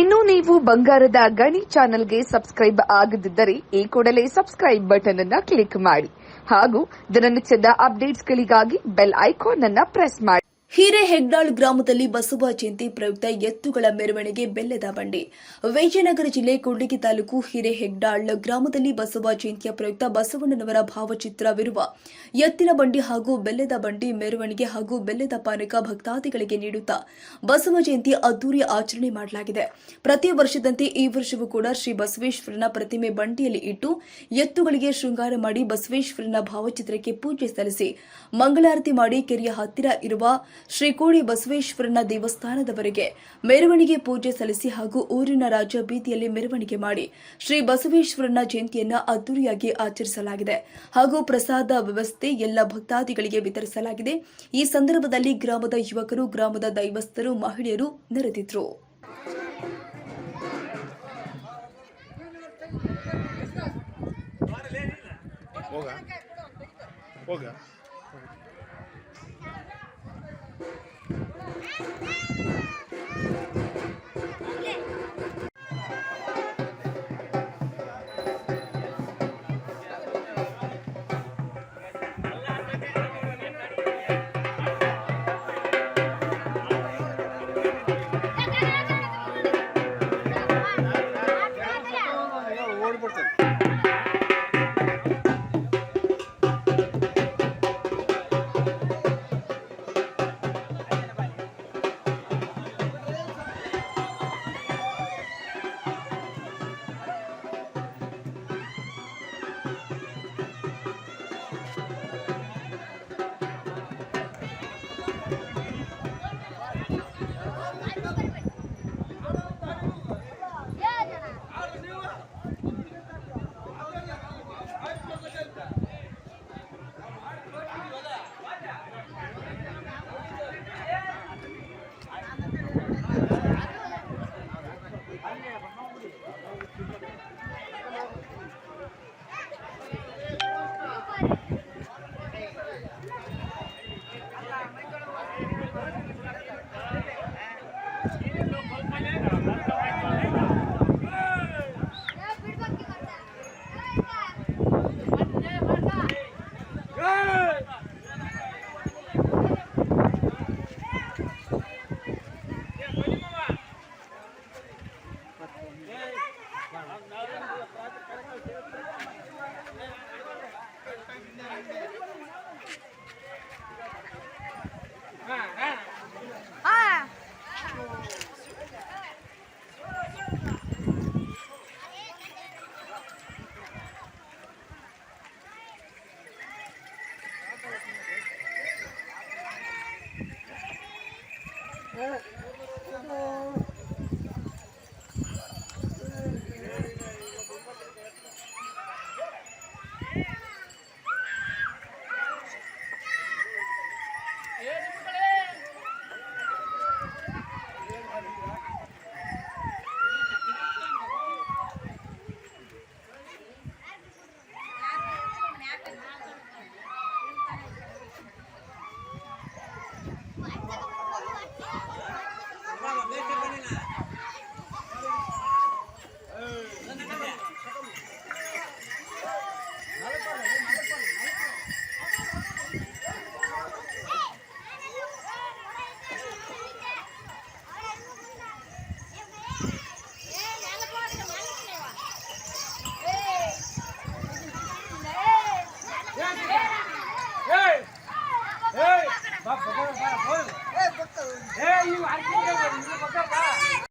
ಇನ್ನು ನೀವು ಬಂಗಾರದ ಗಣಿ ಚಾನೆಲ್ಗೆ ಸಬ್ಸ್ಕ್ರೈಬ್ ಆಗದಿದ್ದರೆ ಈ ಕೂಡಲೇ ಸಬ್ಸ್ಕ್ರೈಬ್ ಬಟನ್ ಅನ್ನು ಕ್ಲಿಕ್ ಮಾಡಿ ಹಾಗೂ ದಿನನಿತ್ಯದ ಅಪ್ಡೇಟ್ಸ್ಗಳಿಗಾಗಿ ಬೆಲ್ ಐಕಾನ್ ಅನ್ನು ಪ್ರೆಸ್ ಮಾಡಿ. ಹಿರೇಹೆಗ್ದಾಳ್ ಗ್ರಾಮದಲ್ಲಿ ಬಸವ ಜಯಂತಿ ಪ್ರಯುಕ್ತ ಎತ್ತುಗಳ ಮೆರವಣಿಗೆ ಬೆಲ್ಲದ ಬಂಡಿ. ವಿಜಯನಗರ ಜಿಲ್ಲೆ ಕೂಡ್ಲಿಗಿ ತಾಲೂಕು ಹಿರೇಹೆಗ್ದಾಳ್ ಗ್ರಾಮದಲ್ಲಿ ಬಸವ ಜಯಂತಿಯ ಪ್ರಯುಕ್ತ ಬಸವಣ್ಣನವರ ಭಾವಚಿತ್ರವಿರುವ ಎತ್ತಿನ ಬಂಡಿ ಹಾಗೂ ಬೆಲ್ಲದ ಬಂಡಿ ಮೆರವಣಿಗೆ ಹಾಗೂ ಬೆಲ್ಲದ ಪಾನಕ ಭಕ್ತಾದಿಗಳಿಗೆ ನೀಡುತ್ತಾ ಬಸವ ಜಯಂತಿ ಅದ್ದೂರಿ ಆಚರಣೆ ಮಾಡಲಾಗಿದೆ. ಪ್ರತಿ ವರ್ಷದಂತೆ ಈ ವರ್ಷವೂ ಕೂಡ ಶ್ರೀ ಬಸವೇಶ್ವರನ ಪ್ರತಿಮೆ ಬಂಡಿಯಲ್ಲಿ ಇಟ್ಟು ಎತ್ತುಗಳಿಗೆ ಶೃಂಗಾರ ಮಾಡಿ ಬಸವೇಶ್ವರನ ಭಾವಚಿತ್ರಕ್ಕೆ ಪೂಜೆ ಸಲ್ಲಿಸಿ ಮಂಗಳಾರತಿ ಮಾಡಿ ಕೆರೆಯ ಹತ್ತಿರ ಇರುವ ಶ್ರೀ ಕೋಡಿ ಬಸವೇಶ್ವರನ ದೇವಸ್ಥಾನದವರೆಗೆ ಮೆರವಣಿಗೆ ಪೂಜೆ ಸಲ್ಲಿಸಿ ಹಾಗೂ ಊರಿನ ರಾಜ ಬೀದಿಯಲ್ಲಿ ಮೆರವಣಿಗೆ ಮಾಡಿ ಶ್ರೀ ಬಸವೇಶ್ವರನ ಜಯಂತಿಯನ್ನು ಅದ್ದೂರಿಯಾಗಿ ಆಚರಿಸಲಾಗಿದೆ ಹಾಗೂ ಪ್ರಸಾದ ವ್ಯವಸ್ಥೆ ಎಲ್ಲ ಭಕ್ತಾದಿಗಳಿಗೆ ವಿತರಿಸಲಾಗಿದೆ. ಈ ಸಂದರ್ಭದಲ್ಲಿ ಗ್ರಾಮದ ಯುವಕರು, ಗ್ರಾಮದ ದೈವಸ್ಥರು, ಮಹಿಳೆಯರು ನೆರೆದಿದ್ದರು.